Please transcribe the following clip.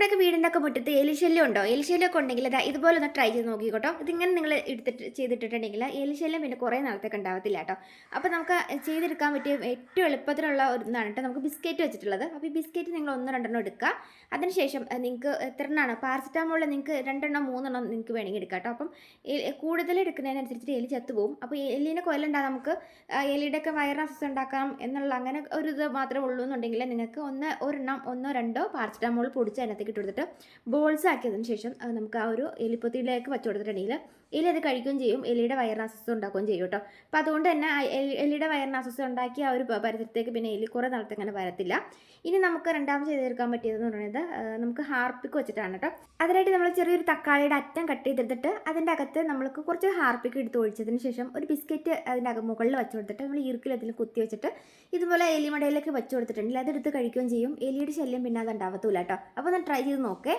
നിങ്ങളുടെയൊക്കെ വീടിൻ്റെ ഒക്കെ മുറ്റത്ത് എലിശല്യം ഉണ്ടോ? എലിശല്യമൊക്കെ ഉണ്ടെങ്കിൽ ഇതുപോലെ ഒന്ന് ട്രൈ ചെയ്ത് നോക്കിക്കോട്ടോ. ഇതിങ്ങനെ നിങ്ങൾ ചെയ്തിട്ടുണ്ടെങ്കിൽ എലിശല്യം പിന്നെ കുറേ നാളത്തേക്ക് ഉണ്ടാവത്തില്ല കേട്ടോ. അപ്പോൾ നമുക്ക് ചെയ്തെടുക്കാൻ പറ്റിയ ഏറ്റവും എളുപ്പത്തിലുള്ള ഒരു ഇതാണ് കേട്ടോ നമുക്ക് ബിസ്ക്കറ്റ് വെച്ചിട്ടുള്ളത്. അപ്പോൾ ഈ ബിസ്ക്കറ്റ് നിങ്ങൾ 1-2 എടുക്കുക. അതിനുശേഷം നിങ്ങൾക്ക് എത്ര എണ്ണമാണ് പാരസെറ്റാമോളിൽ നിങ്ങൾക്ക് 2 3 നിങ്ങൾക്ക് വേണമെങ്കിൽ എടുക്കാം കേട്ടോ. അപ്പം കൂടുതൽ എടുക്കുന്നതിനനുസരിച്ചിട്ട് എലി ചത്തുപോകും. അപ്പോൾ എലിനെ കൊല്ലണ്ട, നമുക്ക് എലിയുടെയൊക്കെ വയറിന് അസ്വസ്ഥ ഉണ്ടാക്കാം എന്നുള്ള അങ്ങനെ ഒരു ഇത് മാത്രമേ ഉള്ളൂ എന്നുണ്ടെങ്കിൽ നിങ്ങൾക്ക് ഒന്നോ രണ്ടോ പാരസെറ്റാമോൾ പൊടിച്ച് അതിനകത്തേക്ക് ഇട്ട് കൊടുത്തിട്ട് ബോൾസ് ആക്കിയതിന് ശേഷം നമുക്ക് ആ ഒരു എലിപ്പൊത്തിയിലേക്ക് വെച്ച് കൊടുത്തിട്ടുണ്ടെങ്കിൽ എലി അത് കഴിക്കുകയും ചെയ്യും, എലിയുടെ വയറിന് അസ്വസ്ഥ ഉണ്ടാക്കുകയും ചെയ്യും കേട്ടോ. അപ്പോൾ അതുകൊണ്ട് തന്നെ എലിയുടെ വയറിന് അസ്വസ്ഥ ഉണ്ടാക്കി ആ ഒരു പരിസരത്തേക്ക് പിന്നെ എലി കുറേ നാളത്തേക്ക് അങ്ങനെ വരത്തില്ല. ഇനി നമുക്ക് രണ്ടാമത് ചെയ്തെടുക്കാൻ പറ്റിയതെന്ന് പറയുന്നത് നമുക്ക് ഹാർപ്പിക്ക് വെച്ചിട്ടാണ് കേട്ടോ. അതിനായിട്ട് നമ്മൾ ചെറിയൊരു തക്കാളിയുടെ അറ്റം കട്ട് ചെയ്തെടുത്തിട്ട് അതിൻ്റെ അകത്ത് നമ്മൾക്ക് കുറച്ച് ഹാർപ്പിക്ക് എടുത്ത് ഒഴിച്ചതിന് ശേഷം ഒരു ബിസ്ക്കറ്റ് അതിൻ്റെ മുകളിൽ വെച്ച് കൊടുത്തിട്ട് നമ്മൾ ഈർക്കിൽ അതിൽ കുത്തി വെച്ചിട്ട് ഇതുപോലെ എലിമടയിലേക്ക് വെച്ച് കൊടുത്തിട്ടുണ്ടെങ്കിൽ അതെടുത്ത് കഴിക്കുകയും ചെയ്യും. എലിയുടെ ശല്യം പിന്നെ അത് ഉണ്ടാവത്തില്ല കേട്ടോ. അപ്പോൾ ഒന്ന് ട്രൈ ചെയ്ത് നോക്കേ.